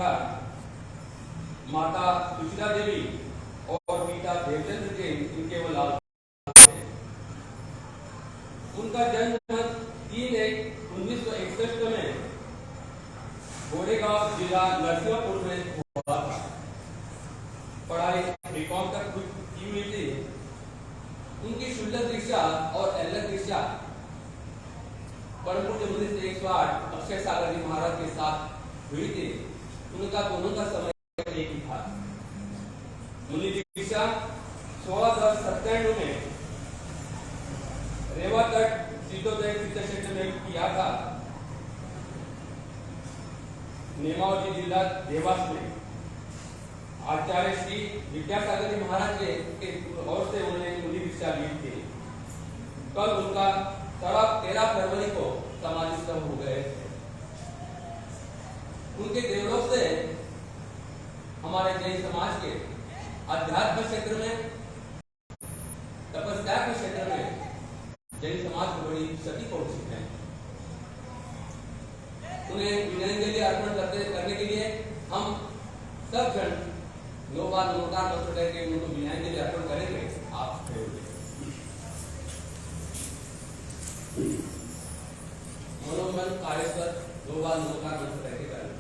अनुसार माता सुशीला देवी और पिता देवचंद्र के इनके वो लाल थे। उनका जन्म 3/1/1961 में गोरेगांव जिला नरसिंहपुर में हुआ था। पढ़ाई बीकॉम तक की हुई थी। उनकी शुल्लक दीक्षा और एल्लक दीक्षा परम पूज्य मुनि से 108 अक्षय सागर जी महाराज के साथ हुई थी। उनका दोनों का समय एक ही था। मुनि दीक्षा 16/10/97 में रेवा तट सीतोदय तीर्थ क्षेत्र में किया था। नेमावती जिला देवास में आचार्य श्री विद्यासागर जी महाराज के ओर से उन्होंने मुनि दीक्षा ली थी। कल उनका 13 फरवरी को समाधिस्थ हो गए। उनके देवलोक से हमारे जैन समाज के अध्यात्म क्षेत्र में, तपस्या के क्षेत्र में जैन समाज को बड़ी क्षति पहुंची है। उन्हें विनयाञ्जलि अर्पण करने के लिए हम सब जन 9 बार नमस्कार मंत्र करके उनको विनयाञ्जलि अर्पण करेंगे। आप मनोमन कालेश्वर 2 बार नमस्कार मंत्र करके करेंगे।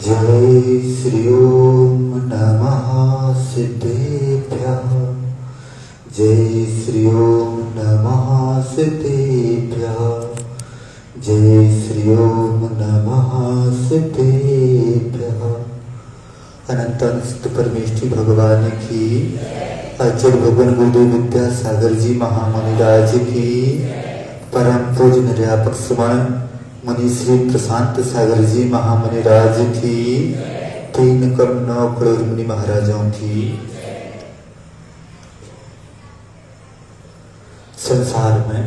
जय श्री ओम नमः सिद्धेभ्यः। जय श्री ओम नमः सिद्धेभ्यः। जय श्री ओम नमः सिद्धेभ्यः। अनंत अनंत परमेष्ठी भगवान की, आचार्य भगवान गुरुदेव विद्यासागर जी महामुनिराज की, परम पूज्य निर्यापक सुमन मुनि श्री प्रशांत सागर जी महामुनिराज की, 3,9 करोड़ मुनि महाराजों की। संसार में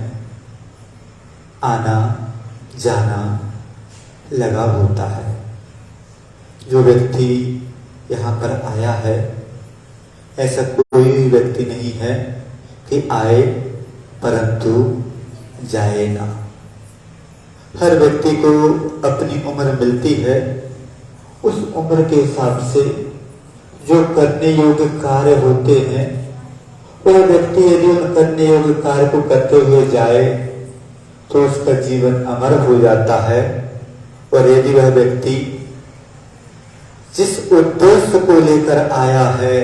आना जाना लगा होता है। जो व्यक्ति यहाँ पर आया है, ऐसा कोई व्यक्ति नहीं है कि आए परंतु जाए ना। हर व्यक्ति को अपनी उम्र मिलती है। उस उम्र के हिसाब से जो करने योग्य कार्य होते हैं, वह व्यक्ति यदि उन करने योग्य कार्य को करते हुए जाए तो उसका जीवन अमर हो जाता है। और यदि वह व्यक्ति जिस उद्देश्य को लेकर आया है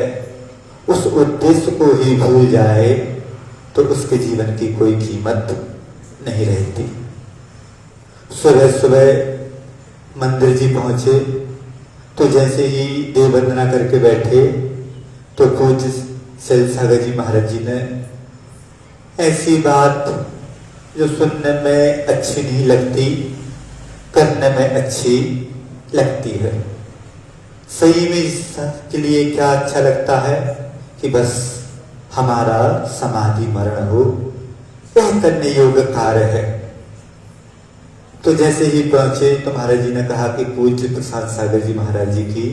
उस उद्देश्य को ही भूल जाए तो उसके जीवन की कोई कीमत नहीं रहती। सुबह सुबह मंदिर जी पहुंचे तो जैसे ही देव वंदना करके बैठे तो पूज्य शैल सागर जी महाराज जी ने ऐसी बात जो सुनने में अच्छी नहीं लगती, करने में अच्छी लगती है। सही में इसके लिए क्या अच्छा लगता है कि बस हमारा समाधि मरण हो, यह करने योग्य कार्य है। तो जैसे ही पहुंचे तो महाराज जी ने कहा कि पूज्य प्रसाद सागर जी महाराज जी की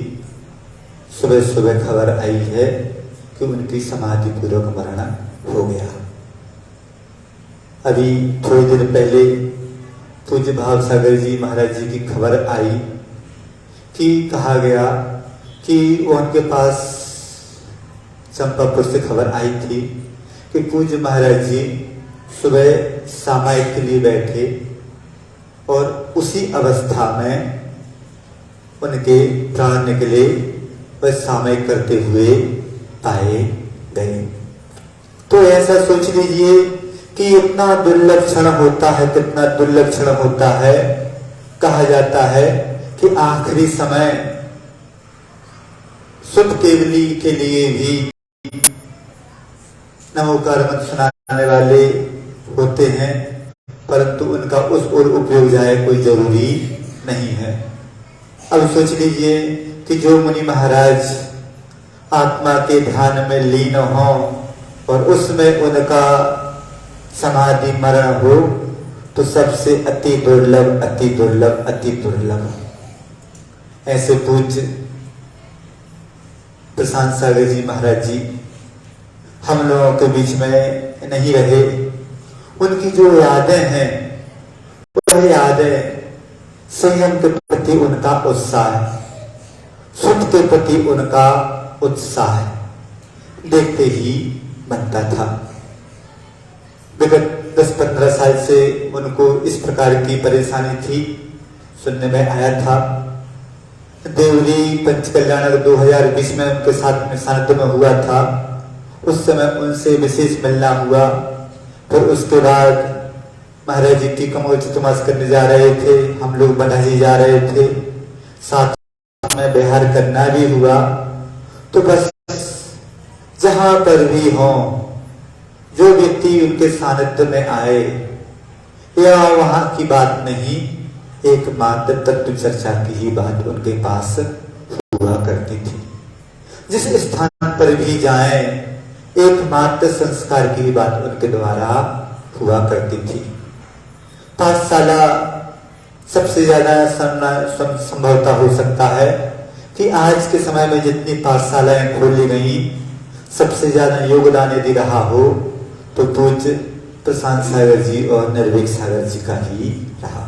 सुबह सुबह खबर आई है कि उनकी समाधि पूर्वक मरण हो गया। अभी थोड़ी देर पहले पूज्य भाव सागर जी महाराज जी की खबर आई कि कहा गया कि उनके पास चंपापुर से खबर आई थी कि पूज्य महाराज जी सुबह सामायिक के लिए बैठे और उसी अवस्था में उनके प्राण निकले, वह सामायिक करते हुए पाए गए। तो ऐसा सोच लीजिए कि इतना दुर्लभ क्षण होता है, कितना दुर्लभ क्षण होता है। कहा जाता है कि आखिरी समय सुध केवली के लिए भी नमोकार मंत्र सुनाने वाले होते हैं, परंतु उनका उस ओर उपयोग जाए कोई जरूरी नहीं है। अब सोच लीजिए कि जो मुनि महाराज आत्मा के ध्यान में लीन हो और उसमें उनका समाधि मरण हो, तो सबसे अति दुर्लभ, अति दुर्लभ, अति दुर्लभ। ऐसे पूज्य प्रशांत सागर जी महाराज जी हम लोगों के बीच में नहीं रहे। उनकी जो यादें हैं, वह यादें संयम के प्रति उनका उत्साह, सुध के प्रति उनका उत्साह देखते ही बनता था। विगत 10-15 साल से उनको इस प्रकार की परेशानी थी, सुनने में आया था। देवरी पंचकल्याण 2020 में उनके साथ में सानिध्य में हुआ था, उस समय उनसे विशेष मिलना हुआ। फिर उसके बाद महाराज जी की कमोचित मास करने जा रहे थे, हम लोग बनाजी जा रहे थे, साथ में बिहार करना भी हुआ। तो बस जहां पर भी हो, जो व्यक्ति उनके सानिध्य में आए, या वहां की बात नहीं, एकमात्र तत्व चर्चा की ही बात उनके पास हुआ करती थी। जिस स्थान पर भी जाएं, एकमात्र संस्कार की ही बात उनके द्वारा हुआ करती थी। पाठशाला सबसे ज्यादा संभवता हो सकता है कि आज के समय में जितनी पाठशालाएं खोली गई, सबसे ज्यादा योगदान यदि रहा हो तो पूज्य प्रशांत सागर जी और निर्भीक सागर जी का ही रहा।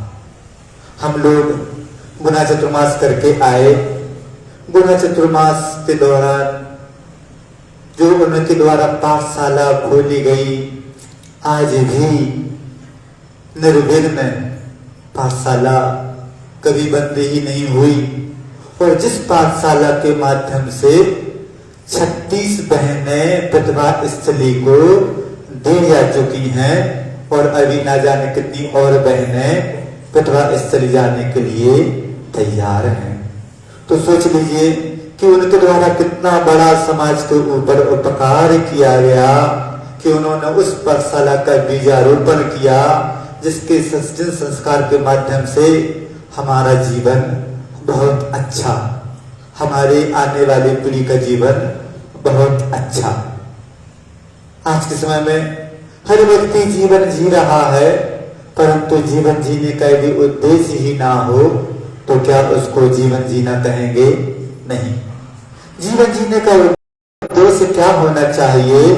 हम लोग गुना चतुर्मास करके आए। गुना चतुर्मास के दौरान जो उनके द्वारा पाठशाला खोली गई, आज भी निर्विघ्न पाठशाला कभी बंद ही नहीं हुई। और जिस पाठशाला के माध्यम से 36 बहनें प्रतिभा स्थली को दे जा चुकी हैं और अभी ना जाने कितनी और बहनें प्रतिभा स्थली जाने के लिए तैयार हैं। तो सोच लीजिए कि उनके द्वारा कितना बड़ा समाज के ऊपर उपकार किया गया कि उन्होंने उस पाठशाला का बीजारोपण किया, जिसके जिन संस्कार के माध्यम से हमारा जीवन बहुत अच्छा, हमारे आने वाली पीढ़ी का जीवन बहुत अच्छा। आज के समय में हर व्यक्ति जीवन जी रहा है, परंतु जीवन जीने का यदि उद्देश्य ही ना हो तो क्या उसको जीवन जीना कहेंगे? नहीं। जीवन जीने का उद्देश्य क्या होना चाहिए?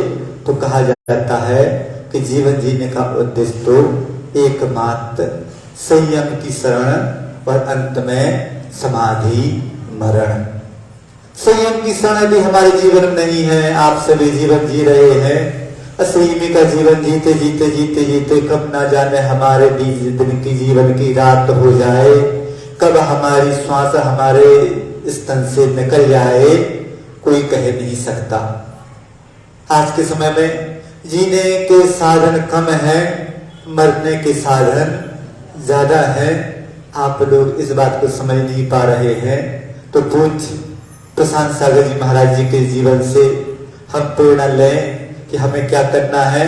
तो कहा जाता है कि जीवन जीने का उद्देश्य तो एकमात्र संयम की शरण और अंत में समाधि मरण। संयम की शरण यदि हमारे जीवन में नहीं है, आप सभी जीवन जी रहे हैं, असंयमी का जीवन जीते जीते जीते जीते कब ना जाने हमारे दिन की जीवन की रात हो जाए, कब हमारी श्वास हमारे स्तन से निकल जाए, कोई कह नहीं सकता। आज के समय में जीने के साधन कम हैं, मरने के साधन ज्यादा हैं। आप लोग इस बात को समझ नहीं पा रहे हैं। तो पूज्य प्रशांत सागर जी महाराज जी के जीवन से हम प्रेरणा लें कि हमें क्या करना है,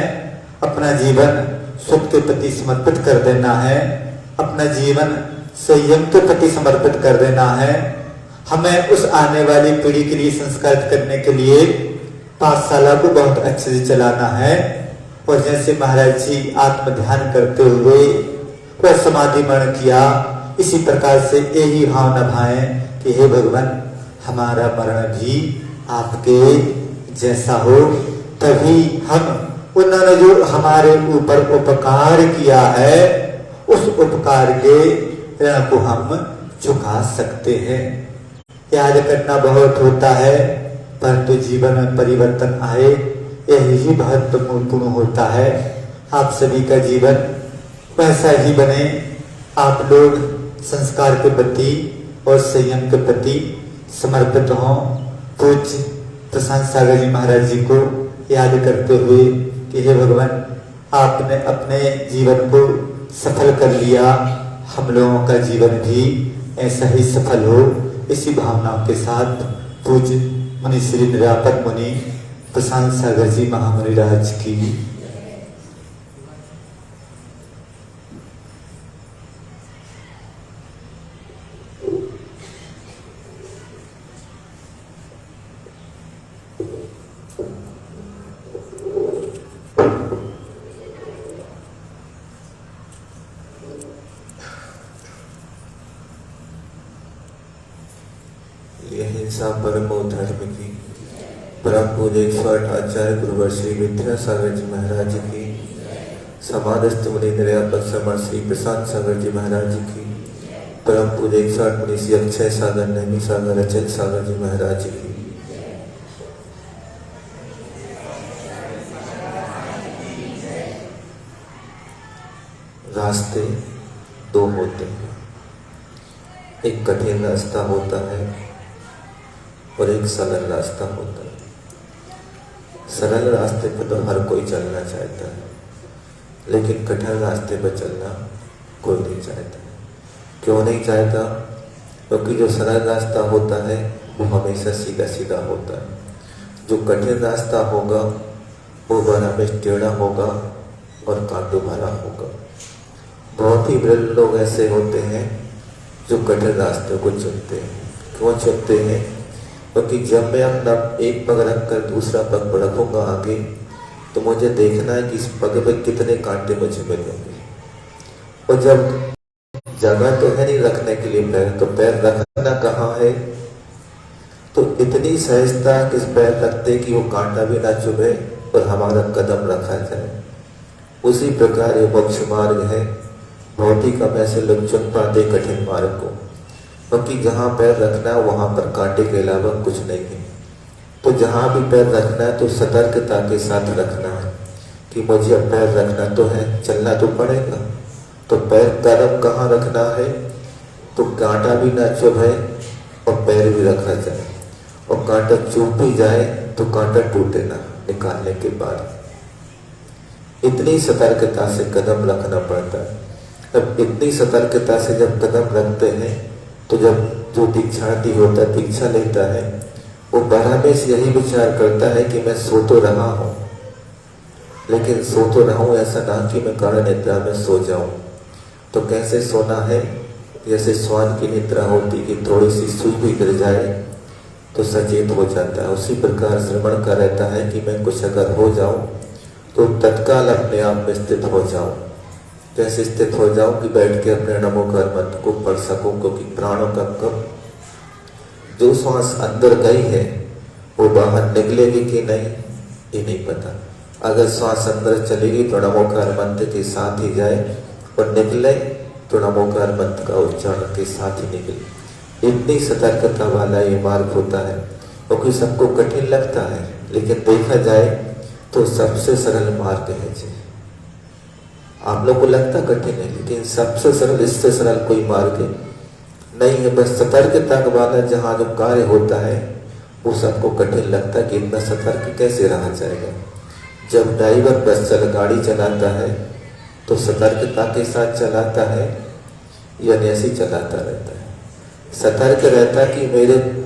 अपना जीवन सुख के प्रति समर्पित कर देना है, अपना जीवन संयम के प्रति समर्पित कर देना है। हमें उस आने वाली पीढ़ी के लिए संस्कारित करने के लिए पाठशाला को बहुत अच्छे से चलाना है। और जैसे महाराज जी आत्म ध्यान करते हुए वह समाधि मरण किया, इसी प्रकार से यही भावना भाएं कि हे भगवान, हमारा मरण भी आपके जैसा हो, तभी हम उन्होंने जो हमारे ऊपर उपकार किया है उस उपकार के ऋण को हम चुका सकते हैं। याद करना बहुत होता है, परंतु जीवन में परिवर्तन आए यही महत्वपूर्ण होता है। आप सभी का जीवन वैसा ही बने, आप लोग संस्कार के प्रति और संयम के प्रति समर्पित हों। पूज्य प्रशांत सागर जी महाराज जी को याद करते हुए कि हे भगवान, आपने अपने जीवन को सफल कर लिया, हम लोगों का जीवन भी ऐसा ही सफल हो। इसी भावनाओं के साथ पूज्य मुनि श्री निरापद मुनि प्रशांत सागर जी महामुनि राज की हिंसा परमो धर्म की परम पूज्य 108 आचार्य गुरुवर श्री विद्यासागर जी महाराज की, समाधस्थ मुनि निर्यापक समर श्री प्रशांत सागर जी महाराज की, परम पूज्य 108 मुनि श्री अक्षय सागर नैमी सागर अचल सागर जी महाराज की। रास्ते दो होते हैं, एक कठिन रास्ता होता है और एक सरल रास्ता होता है। सरल रास्ते पर तो हर कोई चलना चाहता है, लेकिन कठिन रास्ते पर चलना कोई नहीं चाहता। क्यों नहीं चाहता? क्योंकि जो सरल रास्ता होता है वो हमेशा सीधा सीधा होता है। जो कठिन रास्ता होगा वो बराबर टेढ़ा होगा और कांटों भरा होगा। बहुत ही विरल लोग ऐसे होते हैं जो कठिन रास्ते को चुनते हैं। क्यों चुनते हैं? क्योंकि जब मैं अपना एक पग रख कर दूसरा पग रखूंगा आगे, तो मुझे देखना है कि इस पग पे कितने कांटे मुझे मिलेंगे। और जब जगह तो है नहीं रखने के लिए पैर, तो पैर रखना कहाँ है? तो इतनी सहजता किस पैर रखते कि वो कांटा भी ना चुभे और हमारा कदम रखा जाए। उसी प्रकार ये मोक्ष मार्ग है। बहुत ही कम ऐसे लोग चुन पाते कठिन मार्ग को, क्योंकि जहाँ पैर रखना है वहां पर कांटे के अलावा कुछ नहीं है। तो जहाँ भी पैर रखना है तो सतर्कता के साथ रखना है कि मुझे अब पैर रखना तो है, चलना तो पड़ेगा। तो पैर कदम कहाँ रखना है? तो कांटा भी ना चुभे और पैर भी रखा जाए, और कांटा चुभ भी जाए तो कांटा टूटे ना निकालने के बाद। इतनी सतर्कता से कदम रखना पड़ता है। अब इतनी सतर्कता से जब कदम रखते हैं तो जब जो दीक्षार्थी होता है, दीक्षा लेता है, वो बराबर से यही विचार करता है कि मैं सो तो रहा हूँ, लेकिन सो तो रहा हूँ ऐसा ना कि मैं गाढ़ निद्रा में सो जाऊं। तो कैसे सोना है? जैसे श्वान की निद्रा होती कि थोड़ी सी सुई भी गिर जाए तो सचेत हो जाता है। उसी प्रकार श्रवण का रहता है कि मैं कुछ अगर हो जाऊं तो तत्काल अपने आप में स्थित हो जाऊं। कैसे स्थित हो जाऊं कि बैठ के अपने नमोकार मंत्र को पढ़ सकूं, क्योंकि प्राणों का कब जो श्वास अंदर गई है वो बाहर निकलेगी कि नहीं ये नहीं पता। अगर श्वास अंदर चलेगी तो नमोकार मंत्र के साथ ही जाए, और निकले तो नमोकार मंत्र का उच्चारण के साथ ही निकले। इतनी सतर्कता वाला ये मार्ग होता है, क्योंकि सबको कठिन लगता है, लेकिन देखा जाए तो सबसे सरल मार्ग है जी। आप लोग को लगता कठिन है, लेकिन सबसे सरल, इससे सरल कोई मार्ग नहीं है। बस सतर्कता वाला जहाँ जो कार्य होता है वो सबको कठिन लगता है कि इतना सतर्क कैसे रहा जाएगा। जब ड्राइवर बस गाड़ी चलाता है तो सतर्कता के साथ चलाता है या ऐसे चलाता रहता है? सतर्क रहता कि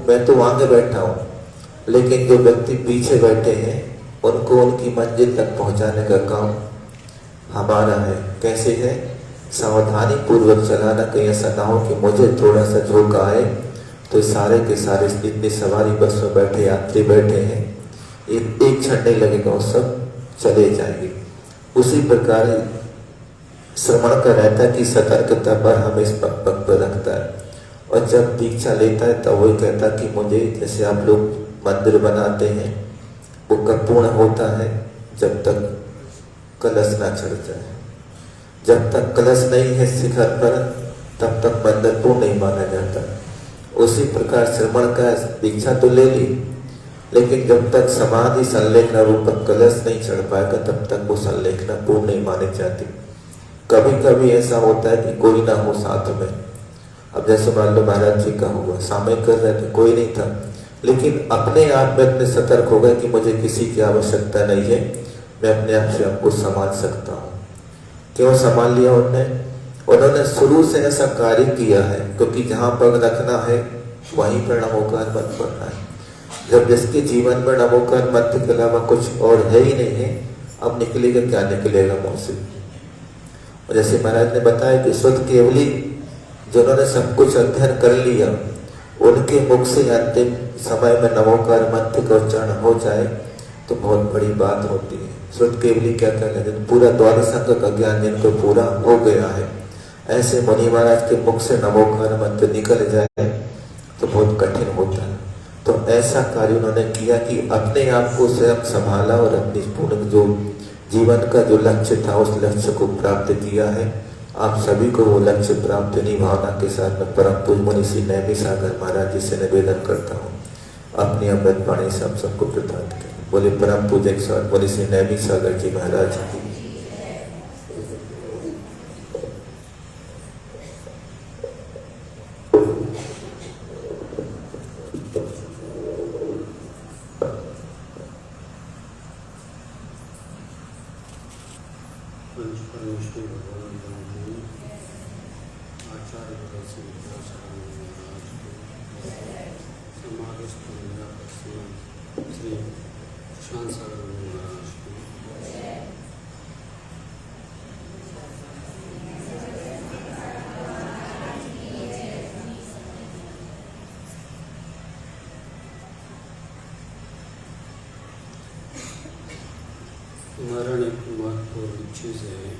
मैं तो आगे बैठा हूँ, लेकिन जो व्यक्ति पीछे बैठे हैं उनको उनकी मंजिल तक पहुंचाने का काम हमारा है। कैसे है? सावधानी पूर्वक चलाना, कहीं ऐसा ना हो कि मुझे थोड़ा सा झोंका आए तो सारे के सारे जितनी सवारी बस में बैठे यात्री बैठे हैं एक क्षण नहीं लगेगा, वो सब चले जाएंगे। उसी प्रकार श्रवण का रहता है कि सतर्कता पर हमें इस पग पर रखता है। और जब दीक्षा लेता है तब वही कहता कि मुझे, जैसे आप लोग मंदिर बनाते हैं, वो कब पूर्ण होता है? जब तक कलश ना चढ़ जाए। जब तक कलश नहीं है शिखर पर तब तक मंदिर पूर्ण नहीं माना जाता। उसी प्रकार श्रवण का दीक्षा तो ले ली, लेकिन जब तक समाधि संलेखना रूपक कलश नहीं चढ़ पाएगा तब तक वो संलेखना पूर्ण नहीं मानी जाती। कभी कभी ऐसा होता है कि कोई ना हो साथ में। अब जैसे मान लो महाराज जी का हुआ, सामयिक कर रहे थे, कोई नहीं था, लेकिन अपने आप में इतने सतर्क हो गए कि मुझे किसी की आवश्यकता नहीं है, मैं अपने आप से आपको संभाल सकता हूँ। क्यों संभाल लिया उन्होंने शुरू से ऐसा कार्य किया है, क्योंकि जहाँ पग रखना है वहीं पर नमोकार मत पड़ना है। जब जिसके जीवन में नमोकार मत के अलावा कुछ और है ही नहीं है, अब निकलेगा क्या निकलेगा मुंह से। और जैसे महाराज ने बताया कि शुद्ध केवली जिन्होंने सब कुछ अध्ययन कर लिया, उनके मुख से अंतिम समय में नमोकार मंत्र का उच्चारण हो जाए तो बहुत बड़ी बात होती है। शुद्ध केवली क्या कहना है? पूरा द्वादशांग का ज्ञान जिनको पूरा हो गया है, ऐसे मुनि महाराज के मुख से नमोकार मंत्र निकल जाए तो बहुत कठिन होता है। तो ऐसा कार्य उन्होंने किया कि अपने आप को स्वयं संभाला और अपनी पूर्ण जो जीवन का जो लक्ष्य था उस लक्ष्य को प्राप्त किया है। आप सभी को वो लक्ष्य प्राप्त नहीं भावना के साथ में परम पूज्य मुनि श्री नैमी सागर महाराज जी से निवेदन करता हूँ, अपनी अमृत वाणी से आप सबको प्रदान करें। बोले परम पूज्य मुनि श्री नैमी सागर जी महाराज की। मरण एक महत्वपूर्ण चीज़ है।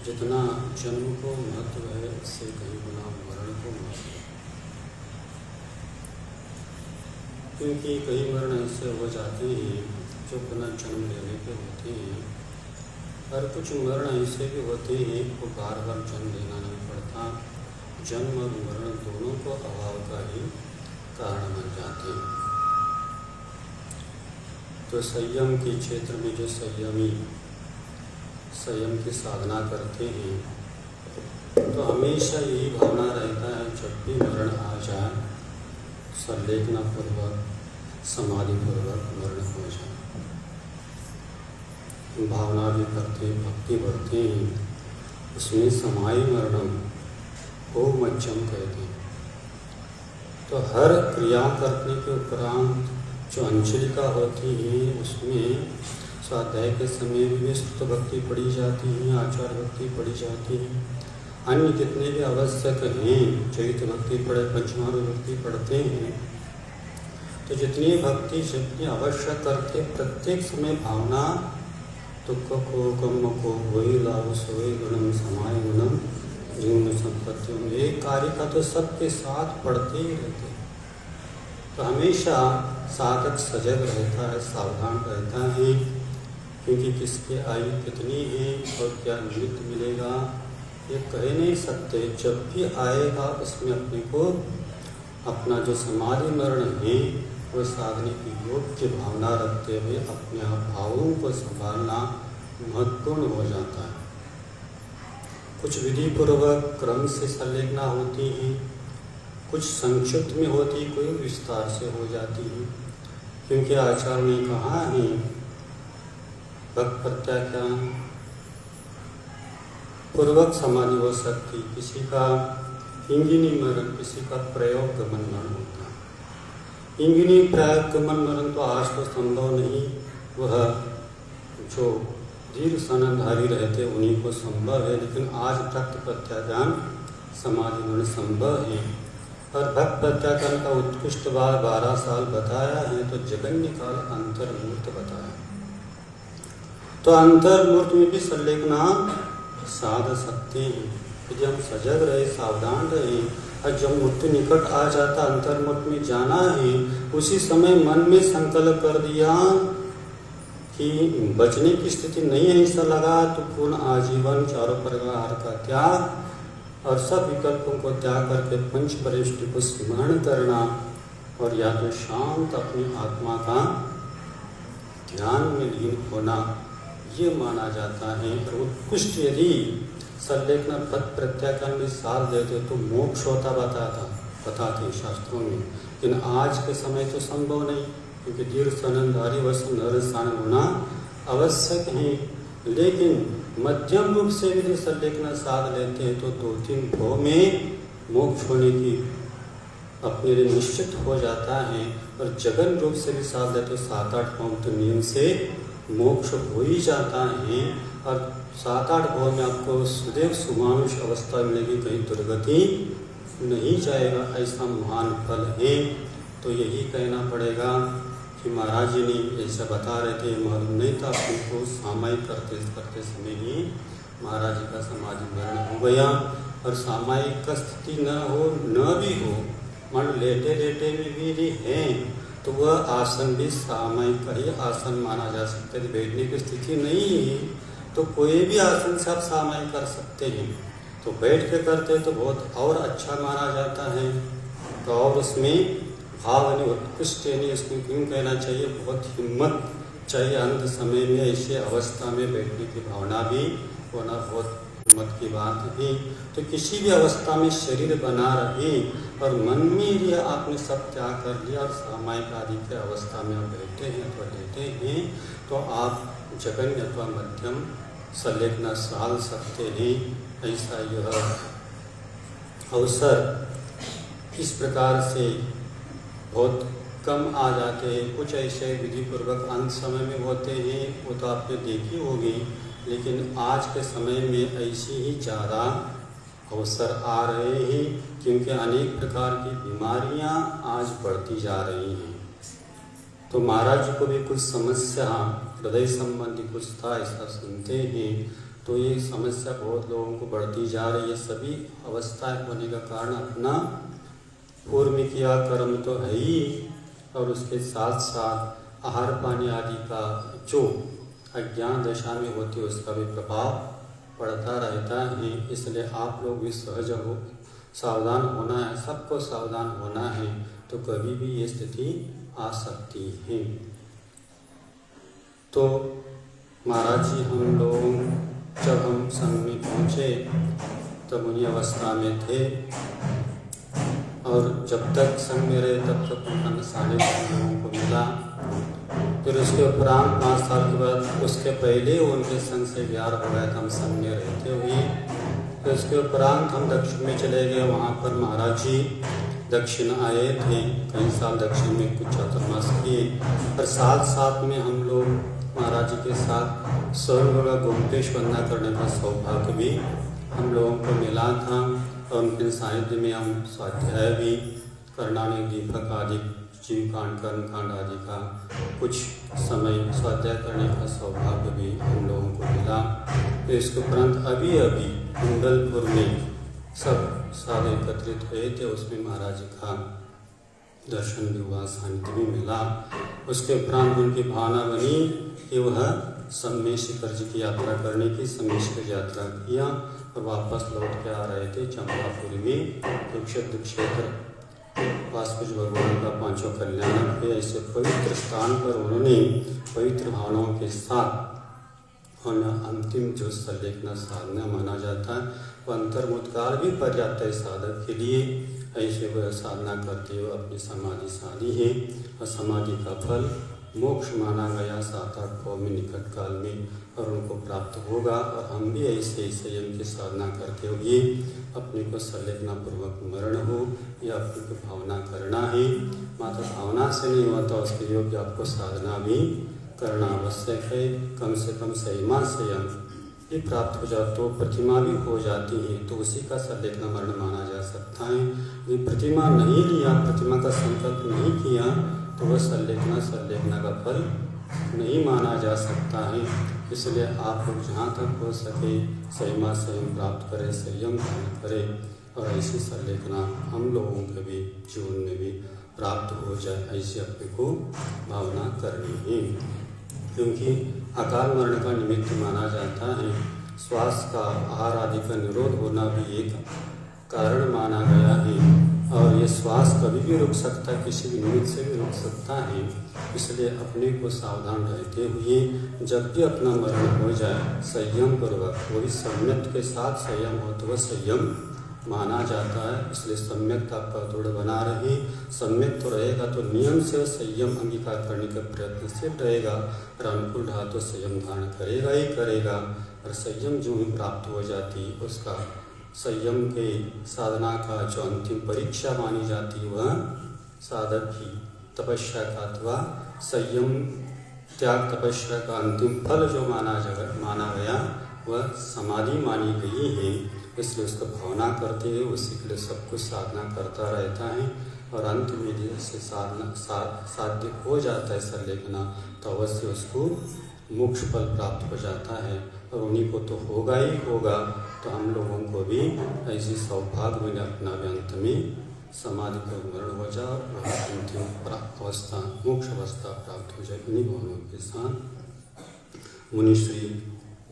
जितना जन्म को महत्व है इससे कहीं गुना मरण को महत्व है, क्योंकि कई मरण ऐसे हो जाते हैं जो पुनः जन्म लेने के होते हैं, और कुछ मरण ऐसे भी होते हैं को बार बार जन्म लेना नहीं पड़ता। जन्म और मरण दोनों को अभाव का ही कारण बन जाते हैं। तो संयम के क्षेत्र में जो संयमी संयम की साधना करते हैं तो हमेशा यही भावना रहता है, जब भी मरण आ जाए संलेखना पूर्वक समाधि पूर्वक मरण हो जाए। भावना भी करते हैं, भक्ति बढ़ते हैं, उसमें समाई मरणम को मध्यम कहते हैं। तो हर क्रिया करने के उपरांत जो अंजलिका होती है उसमें स्वाध्याय के समय भी स्तुत भक्ति पढ़ी जाती है, आचार भक्ति पढ़ी जाती है, अन्य जितने भी आवश्यक हैं चरित्र भक्ति पढ़े, पंचमारू भक्ति पढ़ते हैं। तो जितनी भक्ति जितनी आवश्यक करते प्रत्येक समय भावना दुख को कम को वही लाभ सोई गुणम समाय गुणम जीवन संपत्ति, एक कार्य का तो सबके साथ पढ़ते ही रहते। तो हमेशा साधक सजग रहता है, सावधान रहता है, क्योंकि किसके आयु कितनी है और क्या निमित्त मिलेगा ये कह नहीं सकते। जब भी आएगा उसमें अपने को अपना जो समाधि मरण है वो साधने की योग्य भावना रखते हुए अपने आप भावों को संभालना महत्वपूर्ण हो जाता है। कुछ विधि पूर्वक क्रम से संलेखना होती है, कुछ संक्षिप्त में होती, कोई विस्तार से हो जाती है, क्योंकि आचार्य ने कहा है भक्त प्रत्याख्यान पूर्वक समाधि हो सकती, किसी का इंगिनी मरण, किसी का प्रयोग गमन मरण होता है। इंगिनी प्रागमन मरण तो आज तो संभव नहीं, वह जो दीर्घ सननधारी रहते उन्हीं को संभव है, लेकिन आज भक्त प्रत्याज्ञान समाधि में संभव है। और भक्त प्रत्याज्ञान का उत्कृष्ट बार 12 साल बताया है, तो जगन्य काल अंतर्मूर्त बताया। तो अंतर्मूर्त में भी संलेखना साध सकते हैं यदि हम सजग रहे, सावधान रहे। और जब मृत्यु निकट आ जाता, अंतर्मूर्त में जाना है, उसी समय मन में संकल्प कर दिया कि बचने की स्थिति नहीं है, ऐसा लगा तो पूर्ण आजीवन चारों प्रकार का त्याग और सब विकल्पों को त्याग करके पंच परिष्टि को स्मरण करना, और या तो शांत अपनी आत्मा का ध्यान में लीन होना, ये माना जाता है। और उत्कृष्ट यदि संलेखना भक्त प्रत्याख्यान में साथ देते तो मोक्ष होता बताते शास्त्रों में, लेकिन आज के समय तो संभव नहीं, क्योंकि दीर्घ सननधारी व नरस्थान होना आवश्यक है। लेकिन मध्यम रूप से यदि संलेखना साध लेते हैं तो 2-3 भों में मोक्ष होने की अपने लिए निश्चित हो जाता है। और जगन रूप से भी साध लेते तो 7-8 भों तो नियम से मोक्ष हो ही जाता है। और 7-8 भों में आपको सदैव सुमानुष अवस्था मिलेगी, कहीं दुर्गति नहीं जाएगा, ऐसा महान फल है। तो यही कहना पड़ेगा कि महाराज जी ने ऐसा बता रहे थे, मालूम नहीं था उनको सामायिक करते समय ही महाराज जी का समाधि मरण हो गया। और सामायिक का स्थिति न भी हो, मान लेटे लेटे में भी है तो वह आसन भी सामायिक का ही आसन माना जा सकता है। बैठने की स्थिति नहीं है तो कोई भी आसन से आप सामायिक कर सकते हैं, तो बैठ के करते तो बहुत और अच्छा माना जाता है। तो और उसमें भाव यानी उत्कृष्ट यानी इसमें क्यों कहना चाहिए, बहुत हिम्मत चाहिए। अंत समय में ऐसे अवस्था में बैठने की भावना भी होना बहुत हिम्मत की बात है। तो किसी भी अवस्था में शरीर बना रहे और मन में यदि आपने सब त्याग कर लिया और सामायिक आदि के अवस्था में आप बैठे हैं अथवा लेटे हैं, तो आप जगन्य अथवा मध्यम संलेखना साध सकते हैं। ऐसा यह अवसर इस प्रकार से बहुत कम आ जाते हैं। कुछ ऐसे विधि पूर्वक अंत समय में होते हैं, वो तो आपने देखी होगी, लेकिन आज के समय में ऐसी ही ज़्यादा अवसर आ रहे हैं, क्योंकि अनेक प्रकार की बीमारियां आज बढ़ती जा रही हैं। तो महाराज जी को भी कुछ समस्या हृदय संबंधी कुछ था, ऐसा सुनते हैं। तो ये समस्या बहुत लोगों को बढ़ती जा रही है। सभी अवस्थाएं होने का कारण अपना पूर्व में किया कर्म तो है ही, और उसके साथ साथ आहार पानी आदि का जो अज्ञान दशा में होती है उसका भी प्रभाव पड़ता रहता है। इसलिए आप लोग भी सहज हो, सावधान होना है, सबको सावधान होना है, तो कभी भी ये स्थिति आ सकती है। तो महाराज जी हम लोग जब हम संघ में पहुँचे तब उन्हीं अवस्था में थे, और जब तक संघ में रहे तब तक उनका नसाने लोगों को मिला। फिर उसके उपरांत 5 साल के बाद, उसके पहले उनके संघ से ब्याह हो गया था, हम संघ में रहते हुए। फिर उसके उपरांत हम दक्षिण में चले गए, वहाँ पर महाराज जी दक्षिण आए थे, कई साल दक्षिण में कुछ चातुर्मास किए। और साथ साथ में हम लोग महाराज जी के साथ स्वर्णगढ़ गोमटेश वंदना करने का सौभाग्य भी हम लोगों को मिला था। और उनके सानिध्य में हम स्वाध्याय भी करणानिक दीपक आदि जीवकांड कर्मकांड आदि का कुछ समय स्वाध्याय करने का सौभाग्य भी हम लोगों को मिला। तो इसके उपरांत अभी कुंडलपुर में सब साधु एकत्रित हुए थे, उसमें महाराज जी का दर्शन भी हुआ, सानिध्य भी मिला। उसके उपरांत उनकी भावना बनी कि वह सम्मेश शिखर जी की यात्रा करने की, सम्मेश की यात्रा किया और वापस लौट के आ रहे थे चंपापुरी में कुरुक्षेत्र क्षेत्र वासुदेव भगवान का 5वां कल्याण है। ऐसे पवित्र स्थान पर उन्होंने पवित्र भावनाओं के साथ अंतिम जो संलेखना साधना माना जाता है, वह अंतर्मुक्त काल भी पर्याप्त है साधक के लिए। ऐसे वह साधना करते हुए अपनी समाधि साधी है, और समाधि का फल मोक्ष माना गया 7-8 पौ में निकट काल में, और उनको प्राप्त होगा। और हम भी ऐसे ही संयम की साधना करते हुए अपने को संलेखना पूर्वक मरण हो या अपने को भावना करना है। मात्र भावना से नहीं होता, उसके योग्य आपको साधना भी करना आवश्यक है। कम से कम संयम ये प्राप्त हो जाए तो प्रतिमा भी हो जाती है, तो उसी का संलेखना मरण माना जा सकता है। यदि प्रतिमा नहीं लिया, प्रतिमा का संकल्प नहीं किया, तो वह संलेखना का फल नहीं माना जा सकता है। इसलिए आप लोग जहाँ तक हो सके संयम प्राप्त करें, संयम धारण करें, और ऐसी संलेखना हम लोगों के भी जीवन में भी प्राप्त हो जाए, ऐसी अपने को भावना करनी है। क्योंकि अकाल मरण का निमित्त माना जाता है। श्वास का, आहार आदि का निरोध होना भी एक कारण माना गया है, और ये श्वास कभी भी रुक सकता है, किसी भी निमित्त से भी रुक सकता है। इसलिए अपने को सावधान रहते हुए जब भी अपना मरण हो जाए संयम पूर्वक, वो भी सम्यक के साथ संयम हो तो वह संयम माना जाता है। इसलिए सम्यकता आपका दृढ़ बना रहे। सम्यक तो रहेगा तो नियम से संयम अंगीकार करने का प्रयत्नशील रहेगा, और अनुकूल रहा तो संयम धारण करेगा ही करेगा। और संयम जो ही प्राप्त हो जाती, उसका संयम के साधना का जो अंतिम परीक्षा मानी जाती, वह साधक की तपस्या का अथवा संयम त्याग तपस्या का अंतिम फल जो माना गया वह समाधि मानी गई है। इसलिए उसको भावना करते हुए उसी के लिए सब कुछ साधना करता रहता है, और अंत में जैसे साधना साध्य हो जाता है संलेखना, तो अवश्य उसको मोक्ष फल प्राप्त हो जाता है। और उन्हीं को तो होगा ही होगा, तो हम लोगों को भी ऐसी सौभाग्य में अपना अंत में समाधि का मरण हो जाए और अंतिम अवस्था मोक्ष अवस्था प्राप्त हो जाए। इन्हीं भावनाओं के साथ मुनि श्री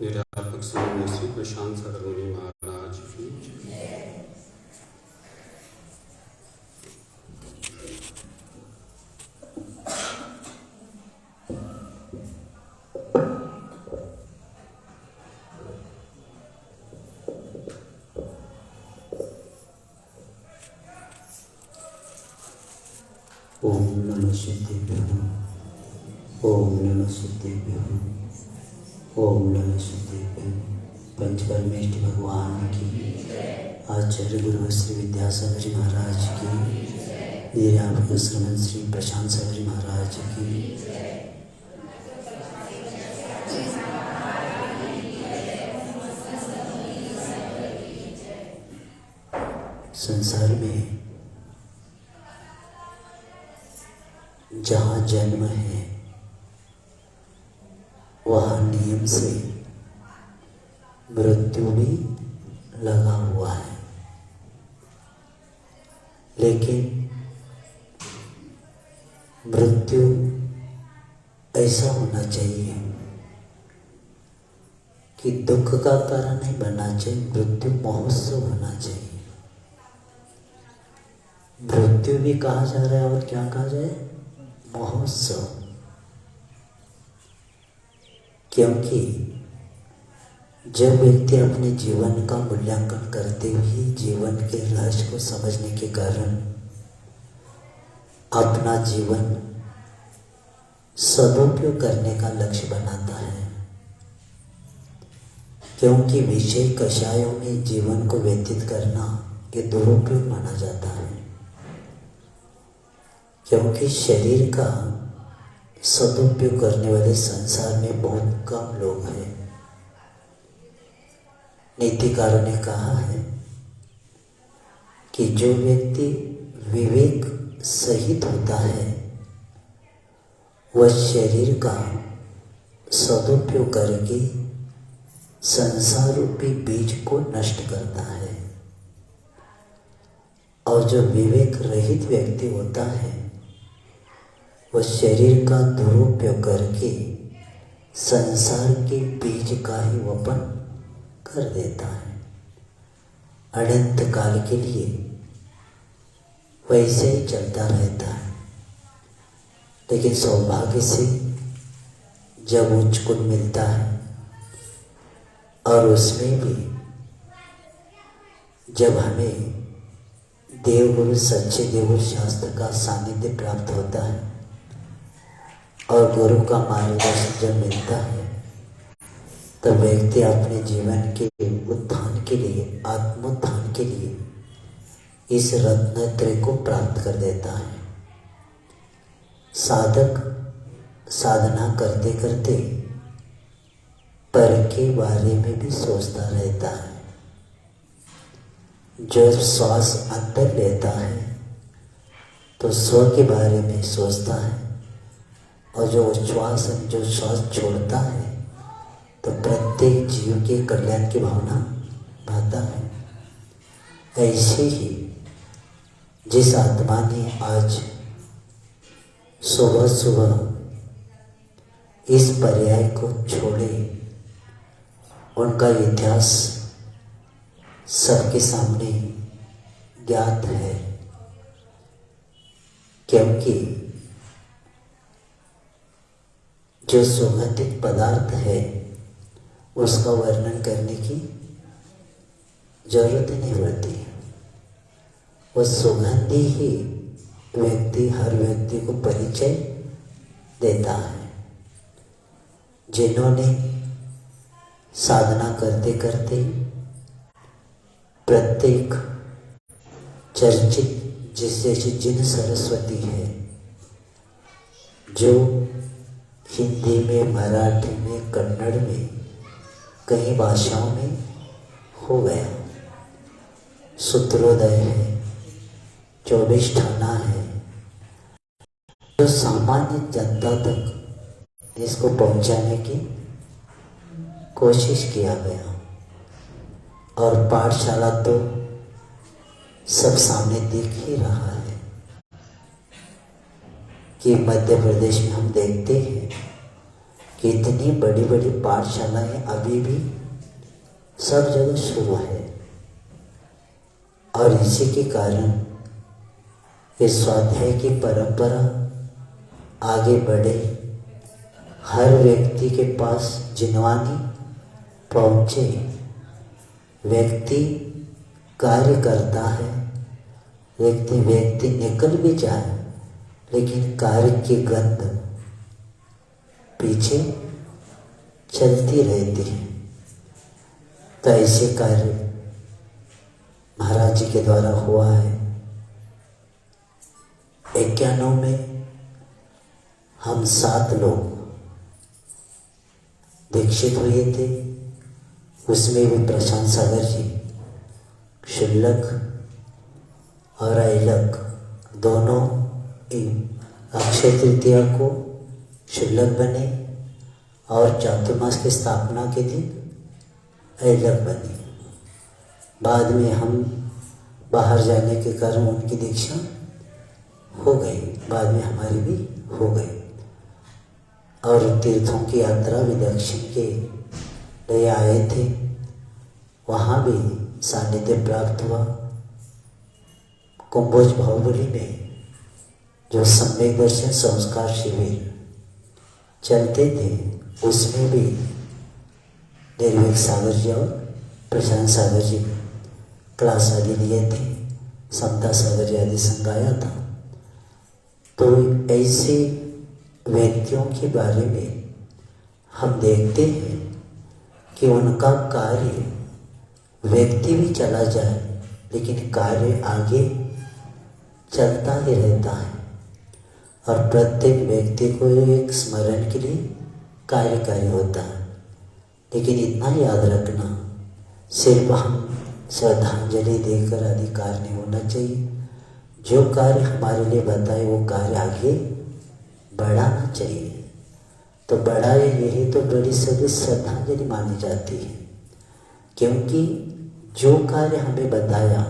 निरापक स्वामी श्री प्रशांत सागर मुनि महाराज की ओम नमः सिद्धेभ्यः, ओम नमः सिद्धेभ्यः, ओम नमः सिद्धेभ्यः। पंचपरमेष्ठ भगवान की, आचार्य गुरु श्री विद्यासागर जी महाराज की, निरापक श्रमण श्री प्रशांत सागर जी महाराज की। संसार में जहाँ जन्म है वहाँ नियम से मृत्यु भी लगा हुआ है, लेकिन मृत्यु ऐसा होना चाहिए कि दुख का कारण नहीं बनना चाहिए, मृत्यु महोत्सव होना चाहिए। मृत्यु भी कहा जा रहा है और क्या कहा जाए, महोत्सव। क्योंकि जब व्यक्ति अपने जीवन का मूल्यांकन करते हुए जीवन के रहस्य को समझने के कारण अपना जीवन सदुपयोग करने का लक्ष्य बनाता है, क्योंकि विषय कषायों में जीवन को व्यतीत करना ये दुरुपयोग माना जाता है। क्योंकि शरीर का सदुपयोग करने वाले संसार में बहुत कम लोग हैं। नीतिकारों ने कहा है कि जो व्यक्ति विवेक सहित होता है वह शरीर का सदुपयोग करके संसार रूपी बीज को नष्ट करता है, और जो विवेक रहित व्यक्ति होता है वह शरीर का दुरुपयोग करके संसार के बीज का ही वपन कर देता है। अनंत काल के लिए वैसे ही चलता रहता है। लेकिन सौभाग्य से जब उच्च कुल मिलता है और उसमें भी जब हमें देवगुरु सच्चे देवगुरु शास्त्र का सानिध्य प्राप्त होता है और गुरु का मार्गदर्शन जब मिलता है तब व्यक्ति अपने जीवन के उत्थान के लिए, आत्मोत्थान के लिए इस रत्नत्रय को प्राप्त कर देता है। साधक साधना करते करते पर के बारे में भी सोचता रहता है। जो श्वास अंदर लेता है तो स्व के बारे में सोचता है, और जो श्वास छोड़ता है तो प्रत्येक जीव के कल्याण की भावना भाता है। ऐसे ही जिस आत्मा ने आज सुबह सुबह इस पर्याय को छोड़े, उनका इतिहास सबके सामने ज्ञात है, क्योंकि जो सुगंधित पदार्थ है उसका वर्णन करने की जरूरत नहीं पड़ती। वह सुगंधी ही हर व्यक्ति को परिचय देता है। जिन्होंने साधना करते करते प्रत्येक चर्चित, जैसे जिन सरस्वती है, जो हिंदी में, मराठी में, कन्नड़ में, कई भाषाओं में हो गया। सूत्रोदय है, 24 ठाना है, जो सामान्य जनता तक इसको पहुंचाने की कोशिश किया गया। और पाठशाला तो सब सामने दिख ही रहा है कि मध्य प्रदेश में हम देखते हैं कि इतनी बड़ी बड़ी पाठशालाएं अभी भी सब जगह शुरू है। और इसी के कारण इस स्वाध्याय की परंपरा आगे बढ़े, हर व्यक्ति के पास जिनवानी पहुँचे। व्यक्ति कार्य करता है, व्यक्ति निकल भी जाए, लेकिन कार्य की गंध पीछे चलती रहती है। तो ऐसे कार्य महाराज जी के द्वारा हुआ है। 91 में हम 7 लोग दीक्षित हुए थे। उसमें भी प्रशांत सागर जी, शुल्लक और ऐलक दोनों अक्षय तृतीया को शुल्लक बने और चातुर्मास की स्थापना के दिन ऐलक बने। बाद में हम बाहर जाने के कारण उनकी दीक्षा हो गई, बाद में हमारी भी हो गई। और तीर्थों की यात्रा भी दक्षिण के लिए आए थे, वहाँ भी सानिध्य प्राप्त हुआ। कुंभोज बाहुबली में जो सम्यक दर्शन संस्कार शिविर चलते थे, उसमें भी निर्भीक सागर जी और प्रशांत सागर जी क्लास आदि लिए थे, समता सागर जी आदि संग आया था। तो ऐसे व्यक्तियों के बारे में हम देखते हैं कि उनका कार्य, व्यक्ति भी चला जाए लेकिन कार्य आगे चलता ही रहता है। और प्रत्येक व्यक्ति को एक स्मरण के लिए कार्यकारी होता है। लेकिन इतना याद रखना, सिर्फ हम श्रद्धांजलि देकर अधिकार नहीं होना चाहिए। जो कार्य हमारे लिए बताए वो कार्य आगे बढ़ाना चाहिए। तो बढ़ाए, यही तो बड़ी सभी श्रद्धांजलि मानी जाती है, क्योंकि जो कार्य हमें बताया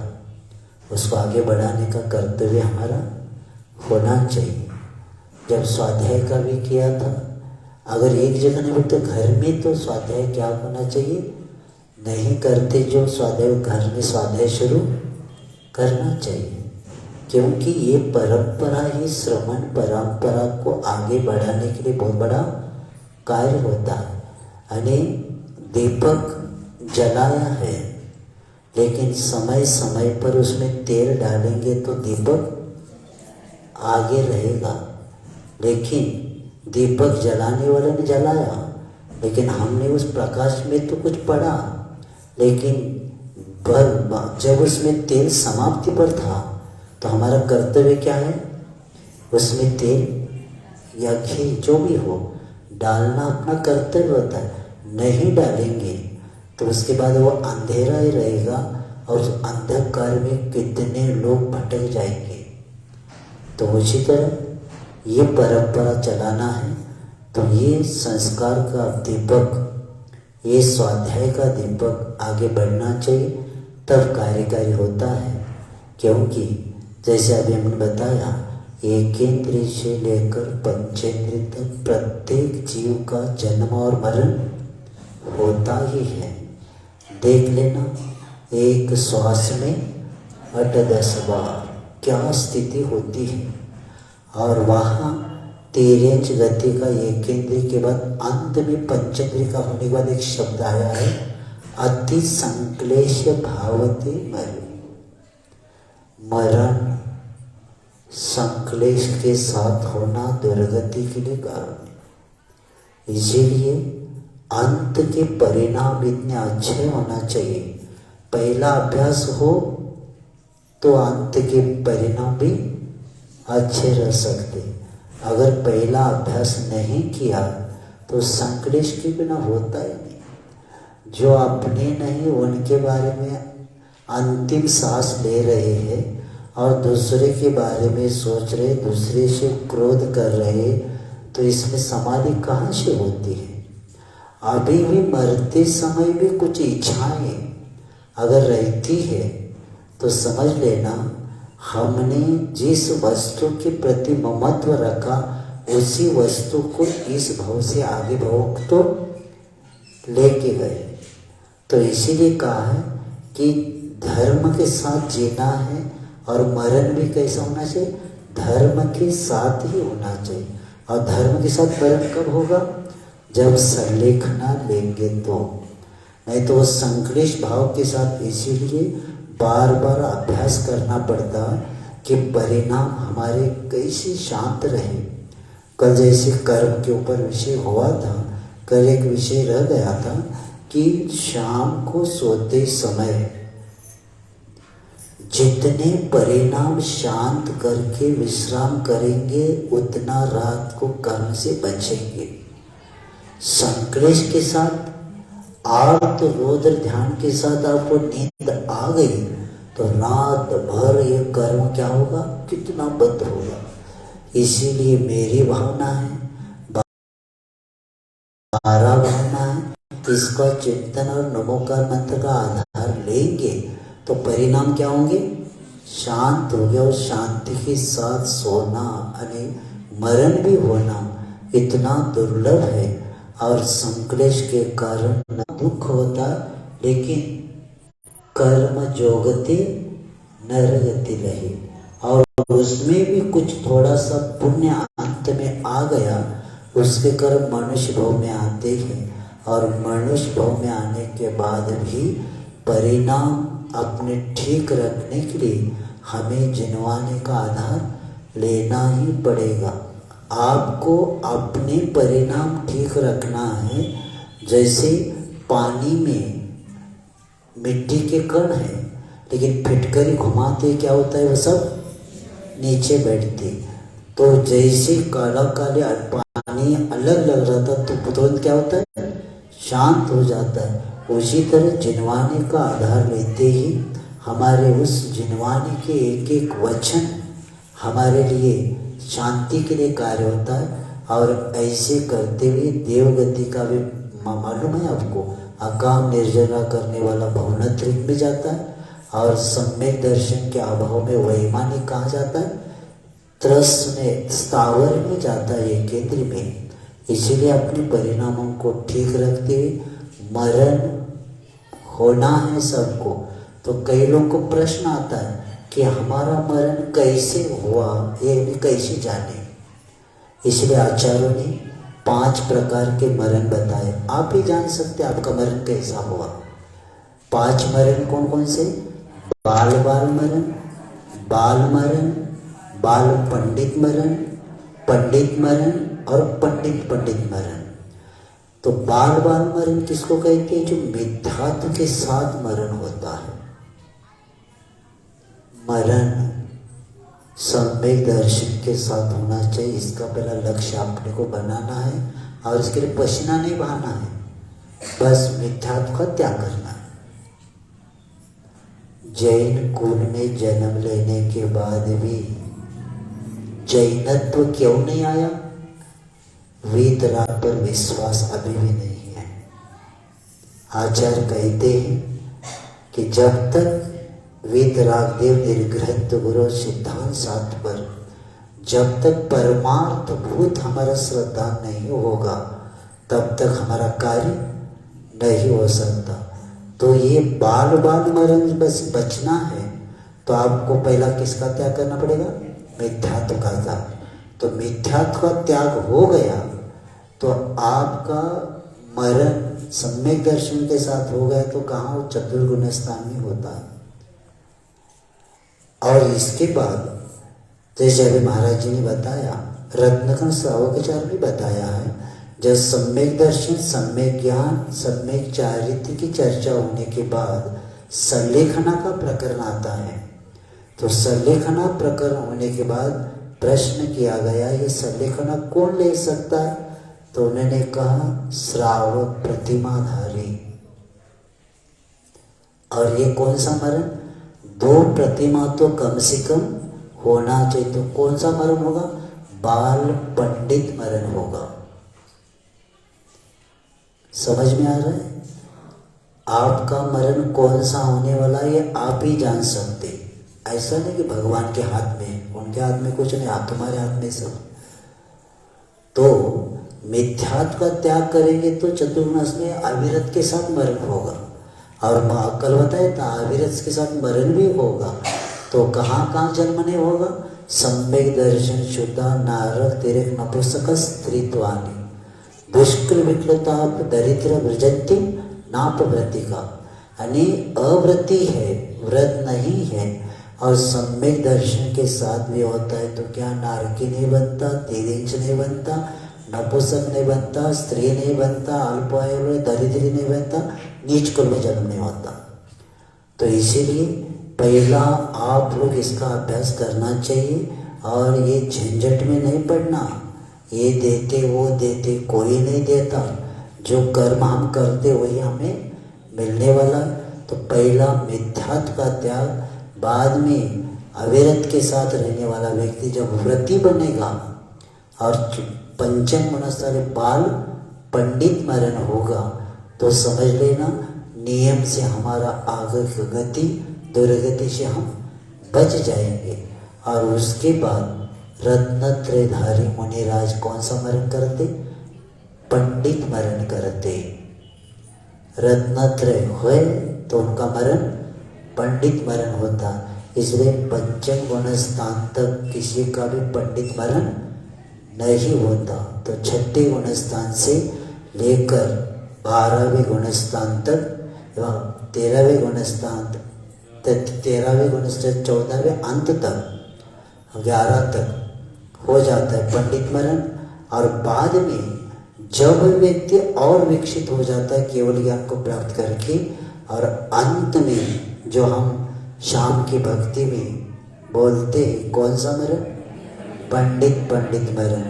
उसको आगे बढ़ाने का कर्तव्य हमारा होना चाहिए। जब स्वाध्याय का भी किया था, अगर एक जगह नहीं बोलते घर में तो स्वाध्याय क्या होना चाहिए, नहीं करते जो स्वाध्याय, घर में स्वाध्याय शुरू करना चाहिए। क्योंकि ये परंपरा ही श्रवण परंपरा को आगे बढ़ाने के लिए बहुत बड़ा कार्य होता है। यानी दीपक जलाया है, लेकिन समय समय पर उसमें तेल डालेंगे तो दीपक आगे रहेगा। लेकिन दीपक जलाने वाले ने जलाया, लेकिन हमने उस प्रकाश में तो कुछ पढ़ा, लेकिन जब उसमें तेल समाप्ति पर था तो हमारा कर्तव्य क्या है? उसमें तेल या घी जो भी हो डालना अपना कर्तव्य होता है। नहीं डालेंगे तो उसके बाद वो अंधेरा ही रहेगा और उस अंधकार में कितने लोग भटक जाएंगे। तो उसी तरह ये परंपरा चलाना है। तो ये संस्कार का दीपक, ये स्वाध्याय का दीपक आगे बढ़ना चाहिए, तब कार्यकारी होता है। क्योंकि जैसे अभी हमने बताया, एकेंद्रिय से लेकर पंचेंद्रिय तक प्रत्येक जीव का जन्म और मरण होता ही है। देख लेना, एक श्वास में 8-10 बार क्या स्थिति होती है। और वहाँ 13 गति का एकेंद्रिय के बाद अंत में पंचेंद्रिय का होने के बाद एक शब्द आया है, अति संक्लेश भावते मरण संक्लेश के साथ होना दुर्गति के लिए कारण। इसीलिए अंत के परिणाम इतने अच्छे होना चाहिए। पहला अभ्यास हो तो अंत के परिणाम भी अच्छे रह सकते। अगर पहला अभ्यास नहीं किया तो संक्लेश के बिना होता ही नहीं। जो अपने नहीं उनके बारे में अंतिम सांस ले रहे हैं और दूसरे के बारे में सोच रहे, दूसरे से क्रोध कर रहे, तो इसमें समाधि कहाँ से होती है? अभी भी मरते समय भी कुछ इच्छाएं अगर रहती है तो समझ लेना हमने जिस वस्तु के प्रति ममत्व रखा उसी वस्तु को इस भाव से आगे भाव तो लेके गए। तो इसीलिए कहा है कि धर्म के साथ जीना है और मरण भी कैसा होना चाहिए? धर्म के साथ ही होना चाहिए। और धर्म के साथ मरण कब होगा? जब संलेखना लेंगे तो, नहीं तो वो संक्लेश भाव के साथ। इसीलिए बार बार अभ्यास करना पड़ता कि परिणाम हमारे कैसे शांत रहे। कल जैसे कर्म के ऊपर विषय हुआ था, कल एक विषय रह गया था कि शाम को सोते समय जितने परिणाम शांत करके विश्राम करेंगे उतना रात को कर्म से बचेंगे। संक्लेश के साथ आर्त रौद्र ध्यान के साथ आपको नींद आ गई तो रात भर ये कर्म क्या होगा? कितना बद्ध होगा। इसीलिए मेरी भावना है, 12 भावना है, इसका चिंतन और नमोकार मंत्र का आधार लेंगे तो परिणाम क्या होंगे? शांत हो गया। और शांति के साथ सोना यानी मरण भी होना इतना दुर्लभ है। और संक्लेश के कारण दुख होता, लेकिन कर्म जोगते नरगति रहे। और उसमें भी कुछ थोड़ा सा पुण्य अंत में आ गया, उसके कर्म मनुष्य भाव में आते हैं। और मनुष्य भाव में आने के बाद भी परिणाम अपने ठीक रखने के लिए हमें जिनवाने का आधार लेना ही पड़ेगा। आपको अपने परिणाम ठीक रखना है। जैसे पानी में मिट्टी के कण है, लेकिन फिटकरी घुमाते क्या होता है? वो सब नीचे बैठते। तो जैसे काला काले पानी अलग लग रहा था तो तुरंत क्या होता है? शांत हो जाता है। उसी तरह जिनवाने का आधार लेते ही हमारे उस जिनवाने के एक एक वचन हमारे लिए शांति के लिए कार्य होता है। और ऐसे करते हुए देवगति का भी मालूम है आपको, अकाम निर्जरा करने वाला भवनत्रिक में जाता है। और सम्यक दर्शन के अभाव में वैमानिक कहाँ जाता है? त्रस में, स्थावर में जाता है, ये केंद्र में। इसीलिए अपने परिणामों को ठीक रखते हुए मरण होना है सबको। तो कई लोगों को प्रश्न आता है कि हमारा मरण कैसे हुआ, ये भी कैसे जाने। इसलिए आचार्यों ने 5 प्रकार के मरण बताए। आप ही जान सकते आपका मरण कैसा हुआ। 5 मरण कौन कौन से? बाल मरण, बाल मरण, बाल पंडित मरण, पंडित मरण और पंडित मरण। तो बाल मरण किसको कहते हैं? जो मिथ्यात्व के साथ मरण होता है। मरण सम्यक दर्शन के साथ होना चाहिए। इसका पहला लक्ष्य अपने को बनाना है और इसके लिए पसीना नहीं बहाना है, बस मिथ्यात्व का त्याग करना है। जैन कुल में जन्म लेने के बाद भी जैनत्व क्यों नहीं आया? वीतराग पर विश्वास अभी भी नहीं है। आचार्य कहते हैं कि जब तक वीतराग देव निर्ग्रहत्व गुरु सिद्धांत साथ पर जब तक परमार्थ भूत हमारा श्रद्धा नहीं होगा तब तक हमारा कार्य नहीं हो सकता। तो ये बाल मरण बस बचना है तो आपको पहला किसका त्याग करना पड़ेगा? मिथ्यात्व का त्याग। तो मिथ्यात्व का त्याग हो गया तो आपका मरण सम्यक दर्शन के साथ हो गया। तो कहाँ? वो चतुर्गुण स्थान में होता है। और इसके बाद जैसे अभी महाराज जी ने बताया, रत्नकन श्रावकाचार्य भी बताया है, जब सम्यक दर्शन, सम्यक ज्ञान, सम्यक चारित्र की चर्चा होने के बाद संलेखना का प्रकरण आता है। तो संलेखना प्रकरण होने के बाद प्रश्न किया गया ये संलेखना कौन ले सकता है? तो उन्होंने कहा श्रावक प्रतिमाधारी। और ये कौन सा मरण? 2 प्रतिमा तो कम से कम होना चाहिए। तो कौन सा मरण होगा? बाल पंडित मरण होगा। समझ में आ रहा है? आपका मरण कौन सा होने वाला है ये आप ही जान सकते। ऐसा नहीं कि भगवान के हाथ में, उनके हाथ में कुछ नहीं, आप तुम्हारे हाथ में सब। तो मिथ्यात्व का त्याग करेंगे तो चतुर्गुण में अविरत के साथ मरण होगा। और कल बताया था अविरत के साथ मरण भी होगा। तो कहाँ जन्म नहीं होगा? सम्यक दर्शन शुद्धा नारक तिरक नपुंसक स्त्रीत्वानि दुष्कृ विक्लता दरिद्र व्रजंती नापव्रति का, यानी अव्रति है, व्रत नहीं है और सम्यक दर्शन के साथ भी होता है। तो क्या नारकी नहीं बनता, तिरंच नहीं बनता, नपुंसक नहीं बनता, स्त्री नहीं बनता, अल्पायु दरिद्री नहीं बनता, नीच कुल में जन्म नहीं होता। तो इसीलिए पहला आप लोग इसका अभ्यास करना चाहिए और ये झंझट में नहीं पड़ना। ये देते वो देते, कोई नहीं देता। जो कर्म हम करते वही हमें मिलने वाला। तो पहला मिथ्यात्व का त्याग, बाद में अविरत के साथ रहने वाला व्यक्ति जब व्रती बनेगा और पंचम मनस्थानी बाल पंडित मरण होगा तो समझ लेना नियम से हमारा आगे की गति दुर्गति से हम बच जाएंगे। और उसके बाद रत्नत्रयधारी मुनिराज कौन सा मरण करते? पंडित मरण करते। रत्नत्रय हुए तो उनका मरण पंडित मरण होता। इसलिए पंचम गुण स्थान तक किसी का भी पंडित मरण नहीं होता। तो 6ठे गुण स्थान से लेकर 12वें गुण स्थान तक, 13वें गुण स्थान तक, 13वें गुण से 14वें अंत तक, 11 तक हो जाता है पंडित मरण। और बाद में जब व्यक्ति और विकसित हो जाता है केवल ज्ञान को प्राप्त करके, और अंत में जो हम शाम की भक्ति में बोलते हैं कौन सा मरण? पंडित मरण।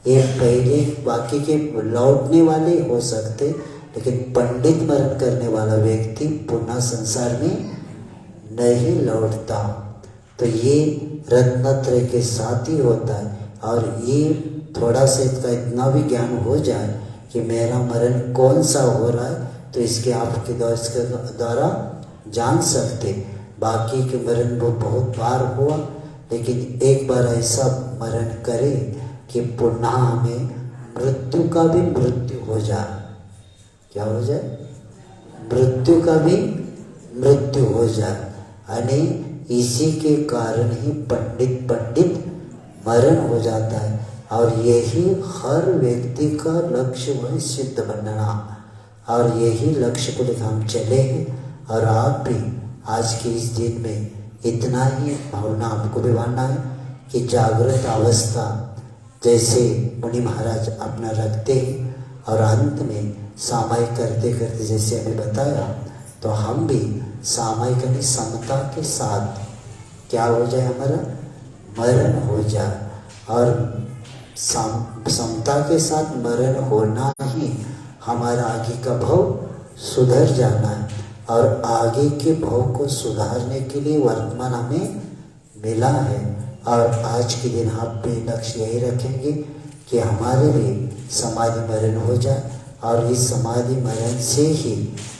ये पहले बाकी के लौटने वाले हो सकते, लेकिन पंडित मरण करने वाला व्यक्ति पुनः संसार में नहीं लौटता। तो ये रत्नत्रय के साथ ही होता है। और ये थोड़ा सा इसका इतना भी ज्ञान हो जाए कि मेरा मरण कौन सा हो रहा है तो इसके आपके द्वारा जान सकते। बाकी के मरण वो बहुत बार हुआ, लेकिन एक बार ऐसा मरण करे कि पुनः हमें मृत्यु का भी मृत्यु हो जाए। क्या हो जाए? मृत्यु का भी मृत्यु हो जाए। यानी इसी के कारण ही पंडित मरण हो जाता है। और यही हर व्यक्ति का लक्ष्य वही सिद्ध बनना, और यही लक्ष्य को लेकर हम चले हैं। और आप भी आज के इस दिन में इतना ही भावना आपको भी मानना है कि जागृत अवस्था जैसे मुनि महाराज अपना रखते हैं और अंत में सामायिक करते करते जैसे हमें बताया, तो हम भी सामायिक यानी समता के साथ क्या हो जाए, हमारा मरण हो जाए। और समता के साथ मरण होना ही हमारा आगे का भव सुधर जाना है। और आगे के भव को सुधारने के लिए वर्तमान हमें मिला है। और आज के दिन हम भी लक्ष्य यही रखेंगे कि हमारे भी समाधि मरण हो जाए, और इस समाधि मरण से ही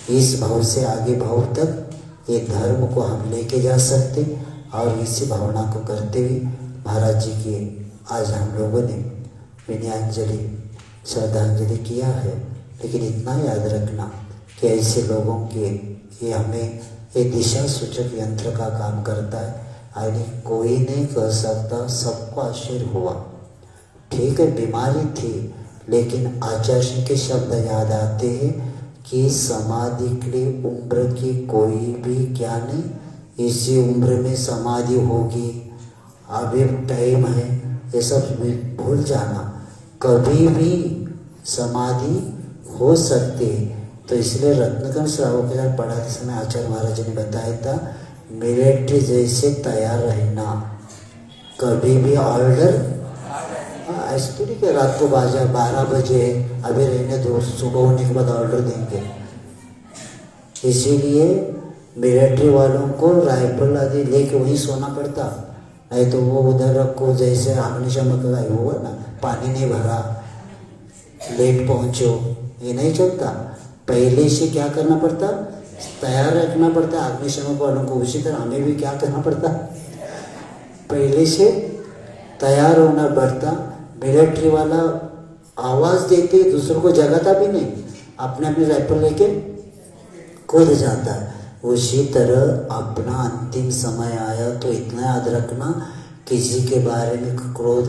इस भव से आगे भव तक ये धर्म को हम लेके जा सकते। और इसी भावना को करते हुए महाराज जी की आज हम लोगों ने विनयाഞ്जलि श्रद्धांजलि किया है। लेकिन इतना याद रखना कि ऐसे लोगों के ये हमें ये दिशा सूचक यंत्र का काम करता है। यानी कोई नहीं कर सकता, सबको आश्चर्य हुआ। ठीक है, बीमारी थी, लेकिन आचार्य सिंह के शब्द याद आते हैं कि समाधि के लिए उम्र की कोई भी क्या नहीं, इसी उम्र में समाधि होगी, अभी टाइम है, ये सब भूल जाना, कभी भी समाधि हो सकती है। तो इसलिए रत्नकन श्रावक के पढ़ाते समय आचार्य महाराज ने बताया था, मिलिट्री जैसे तैयार रहना, कभी भी ऑर्डर ऐसे थोड़ी कि रात को 12 बजे अभी रहने दो, सुबह होने के बाद ऑर्डर देंगे। इसीलिए मिलिट्री वालों को राइफल आदि लेके वहीं सोना पड़ता, नहीं तो वो उधर रखो, जैसे अग्निशमन का हुआ ना, पानी नहीं भरा, लेट पहुंचो, ये नहीं चलता। पहले से क्या करना पड़ता, तैयार रखना पड़ता अग्निशमन वालों को। उसी तरह हमें भी क्या करना पड़ता, पहले से तैयार होना पड़ता। मिलिट्री वाला आवाज़ देते दूसरों को जगाता भी नहीं, अपने अपने राइफल लेके कूद जाता है। उसी तरह अपना अंतिम समय आया तो इतना याद रखना, किसी के बारे में क्रोध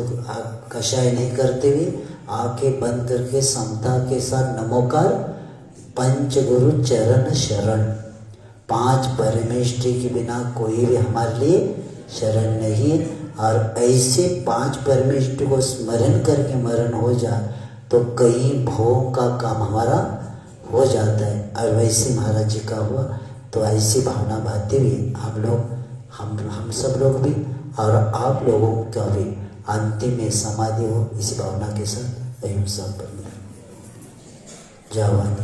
कषाय नहीं करते हुए आंखें बंद करके समता के साथ नमोकार पंच गुरु चरण शरण, 5 परमेष्ठी के बिना कोई भी हमारे लिए शरण नहीं। और ऐसे 5 परमेष्ठी को स्मरण करके मरण हो जाए तो कई भोग का काम हमारा हो जाता है। और वैसे महाराज जी का हुआ, तो ऐसी भावना भाते हुए हम लोग हम सब लोग भी और आप लोगों का भी अंतिम में समाधि हो, इसी भावना के साथ अहिंसा पर जावान